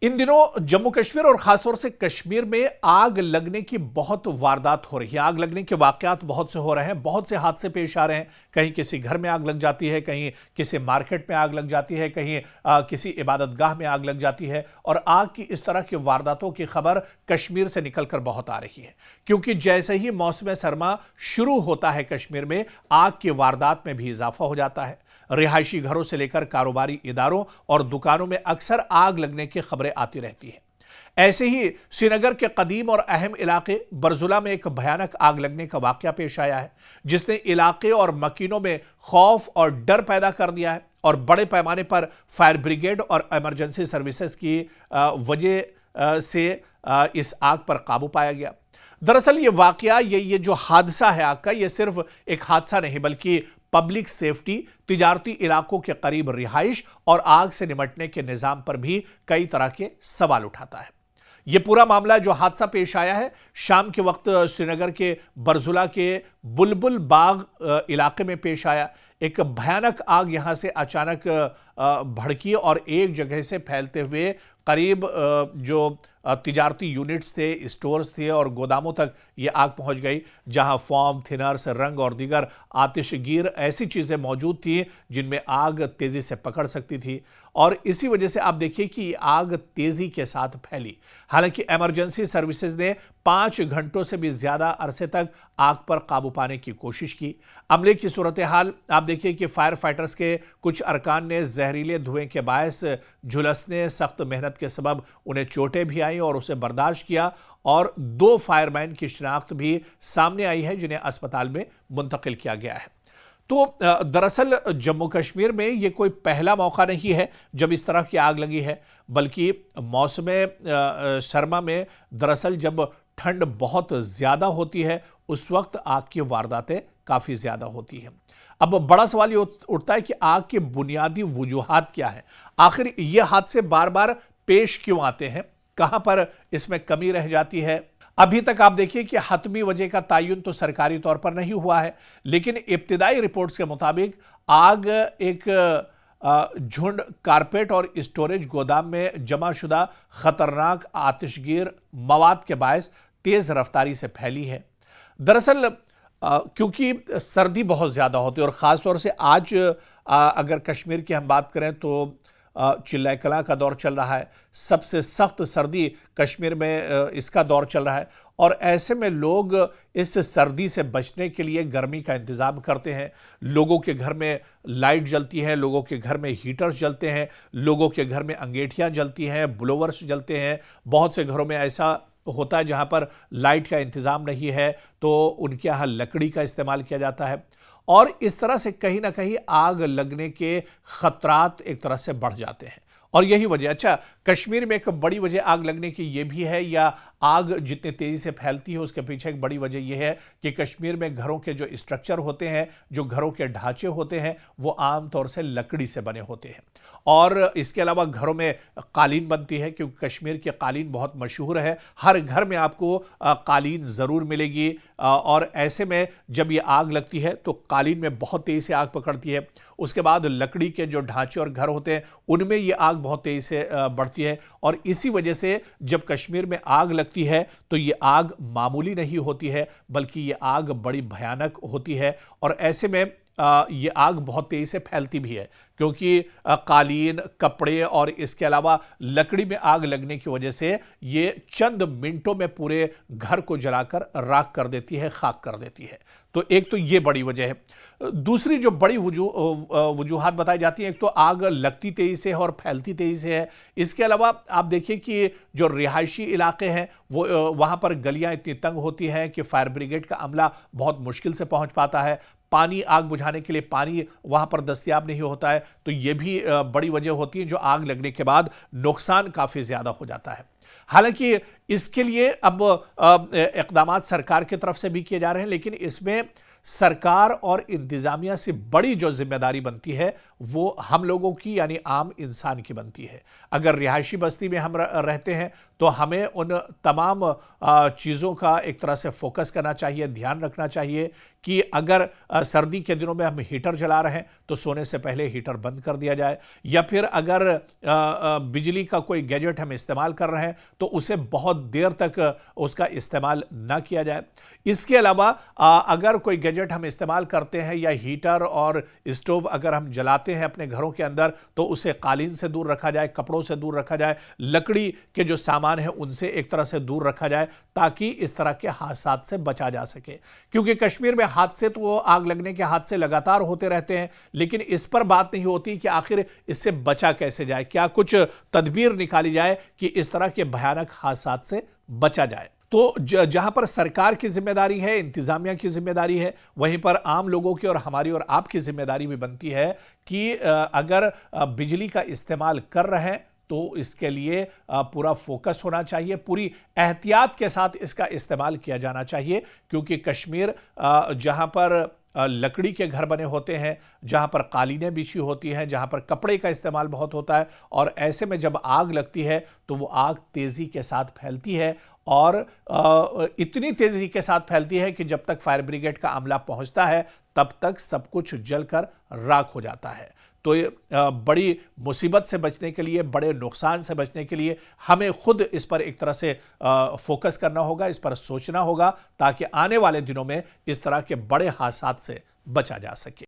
इन दिनों जम्मू कश्मीर और खासतौर से कश्मीर में आग लगने की बहुत वारदात हो रही है। आग लगने के वाकयात बहुत से हो रहे हैं, बहुत से हादसे पेश आ रहे हैं। कहीं किसी घर में आग लग जाती है, कहीं किसी मार्केट में आग लग जाती है, कहीं किसी इबादतगाह में आग लग जाती है। और आग की इस तरह की वारदातों की खबर कश्मीर से निकलकर बहुत आ रही है, क्योंकि जैसे ही मौसम सरमा शुरू होता है कश्मीर में आग की वारदात में भी इजाफा हो जाता है। रिहायशी घरों से लेकर कारोबारी इदारों और दुकानों में अक्सर आग लगने की खबरें आती रहती हैं। ऐसे ही श्रीनगर के कदीम और अहम इलाके बरजुला में एक भयानक आग लगने का वाकया पेश आया है, जिसने इलाके और मकीनों में खौफ और डर पैदा कर दिया है। और बड़े पैमाने पर फायर ब्रिगेड और इमरजेंसी सर्विसेज की वजह से इस आग पर काबू पाया गया। दरअसल ये वाकया, ये जो हादसा है आग का, ये सिर्फ एक हादसा नहीं बल्कि पब्लिक सेफ्टी, तिजारती इलाकों के करीब रिहाइश और आग से निपटने के निजाम पर भी कई तरह के सवाल उठाता है। यह पूरा मामला जो हादसा पेश आया है शाम के वक्त श्रीनगर के बरजुला के बुलबुल बाग इलाके में पेश आया। एक भयानक आग यहां से अचानक भड़की और एक जगह से फैलते हुए करीब जो तिजारती यूनिट्स थे, स्टोर्स थे और गोदामों तक ये आग पहुंच गई, जहां फोम, थिनर्स, रंग और दीगर आतिशगीर ऐसी चीज़ें मौजूद थी जिनमें आग तेज़ी से पकड़ सकती थी। और इसी वजह से आप देखिए कि आग तेज़ी के साथ फैली। हालांकि इमरजेंसी सर्विसेज ने 5 घंटों से भी ज़्यादा अरसे तक आग पर काबू पाने की कोशिश की। अमले की सूरत हाल आप देखिए कि फायर फाइटर्स के कुछ अरकान ने जहरीले धुएं के बायस झुलसने, सख्त मेहनत के सबब उन्हें चोटें भी आई और उसे बर्दाश्त किया। और 2 फायरमैन की शिनाख्त भी सामने आई है जिन्हें अस्पताल में मुंतकिल किया गया है। तो दरअसल जम्मू कश्मीर में ये कोई पहला मौका नहीं है जब इस तरह की आग लगी है, बल्कि मौसम सरमा में दरअसल जब ठंड बहुत ज़्यादा होती है उस वक्त आग की वारदातें काफ़ी ज़्यादा होती हैं। अब बड़ा सवाल ये उठता है कि आग की बुनियादी वजूहात क्या है, आखिर ये हादसे बार बार पेश क्यों आते हैं, कहाँ पर इसमें कमी रह जाती है। अभी तक आप देखिए कि हतमी वजह का तयन तो सरकारी तौर पर नहीं हुआ है, लेकिन इब्तिदाई रिपोर्ट्स के मुताबिक आग एक झुंड कारपेट और स्टोरेज गोदाम में जमाशुदा खतरनाक आतिशगीर मवाद के बायस तेज रफ्तारी से फैली है। दरअसल क्योंकि सर्दी बहुत ज़्यादा होती है और ख़ासतौर से आज अगर कश्मीर की हम बात करें तो चिल्लाए कला का दौर चल रहा है, सबसे सख्त सर्दी कश्मीर में इसका दौर चल रहा है। और ऐसे में लोग इस सर्दी से बचने के लिए गर्मी का इंतज़ाम करते हैं। लोगों के घर में लाइट जलती है, लोगों के घर में हीटर्स जलते हैं, लोगों के घर में अंगेठियाँ जलती हैं, ब्लोवर्स जलते हैं। बहुत से घरों में ऐसा होता है जहाँ पर लाइट का इंतज़ाम नहीं है तो उनके यहाँ लकड़ी का इस्तेमाल किया जाता है। और इस तरह से कहीं ना कहीं आग लगने के खतरात एक तरह से बढ़ जाते हैं। और यही वजह, अच्छा कश्मीर में एक बड़ी वजह आग लगने की ये भी है, या आग जितनी तेज़ी से फैलती है उसके पीछे एक बड़ी वजह यह है कि कश्मीर में घरों के जो स्ट्रक्चर होते हैं, जो घरों के ढांचे होते हैं, वो आमतौर से लकड़ी से बने होते हैं। और इसके अलावा घरों में कालीन बनती है, क्योंकि कश्मीर की कालीन बहुत मशहूर है, हर घर में आपको कालीन ज़रूर मिलेगी। और ऐसे में जब ये आग लगती है तो कालीन में बहुत तेज़ी से आग पकड़ती है। उसके बाद लकड़ी के जो ढांचे और घर होते हैं उनमें ये आग बहुत तेज़ी से बढ़ती है। और इसी वजह से जब कश्मीर में आग लगती है तो ये आग मामूली नहीं होती है, बल्कि ये आग बड़ी भयानक होती है। और ऐसे में ये आग बहुत तेज़ी से फैलती भी है, क्योंकि कालीन, कपड़े और इसके अलावा लकड़ी में आग लगने की वजह से ये चंद मिनटों में पूरे घर को जलाकर राख कर देती है, खाक कर देती है। तो एक तो ये बड़ी वजह है। दूसरी जो बड़ी वजूहात बताई जाती हैं, एक तो आग लगती तेज़ी से है और फैलती तेज़ी से है। इसके अलावा आप देखिए कि जो रिहायशी इलाके हैं वो वहाँ पर गलियाँ इतनी तंग होती हैं कि फायर ब्रिगेड का अमला बहुत मुश्किल से पहुँच पाता है। पानी, आग बुझाने के लिए पानी वहाँ पर दस्तयाब नहीं होता है, तो ये भी बड़ी वजह होती है जो आग लगने के बाद नुकसान काफ़ी ज़्यादा हो जाता है। हालांकि इसके लिए अब इक़दामात सरकार की तरफ से भी किए जा रहे हैं, लेकिन इसमें सरकार और इंतज़ामिया से बड़ी जो जिम्मेदारी बनती है वो हम लोगों की, यानी आम इंसान की बनती है। अगर रिहायशी बस्ती में हम रहते हैं तो हमें उन तमाम चीज़ों का एक तरह से फोकस करना चाहिए, ध्यान रखना चाहिए कि अगर सर्दी के दिनों में हम हीटर जला रहे हैं तो सोने से पहले हीटर बंद कर दिया जाए, या फिर अगर बिजली का कोई गैजेट हम इस्तेमाल कर रहे हैं तो उसे बहुत देर तक उसका इस्तेमाल ना किया जाए। इसके अलावा अगर कोई गैजेट हम इस्तेमाल करते हैं या हीटर और स्टोव अगर हम जलाते हैं अपने घरों के अंदर तो उसे कालीन से दूर रखा जाए, कपड़ों से दूर रखा जाए, लकड़ी के जो सामान है उनसे एक तरह से दूर रखा जाए, ताकि इस तरह के हादसात से बचा जा सके। क्योंकि कश्मीर में हादसे तो वो आग लगने के हादसे लगातार होते रहते हैं, लेकिन इस पर बात नहीं होती कि आखिर इससे बचा कैसे जाए, क्या कुछ तदबीर निकाली जाए कि इस तरह के भयानक हादसात से बचा जाए। तो जहां पर सरकार की जिम्मेदारी है, इंतजामिया की जिम्मेदारी है, वहीं पर आम लोगों की और हमारी और आपकी जिम्मेदारी भी बनती है कि अगर बिजली का इस्तेमाल कर रहे हैं तो इसके लिए पूरा फोकस होना चाहिए, पूरी एहतियात के साथ इसका इस्तेमाल किया जाना चाहिए। क्योंकि कश्मीर जहां पर लकड़ी के घर बने होते हैं, जहां पर कालीनें बिछी होती हैं, जहां पर कपड़े का इस्तेमाल बहुत होता है, और ऐसे में जब आग लगती है तो वो आग तेजी के साथ फैलती है, और इतनी तेजी के साथ फैलती है कि जब तक फायर ब्रिगेड का अमला पहुंचता है तब तक सब कुछ जलकर राख हो जाता है। तो बड़ी मुसीबत से बचने के लिए, बड़े नुकसान से बचने के लिए हमें खुद इस पर एक तरह से फोकस करना होगा, इस पर सोचना होगा, ताकि आने वाले दिनों में इस तरह के बड़े हादसात से बचा जा सके।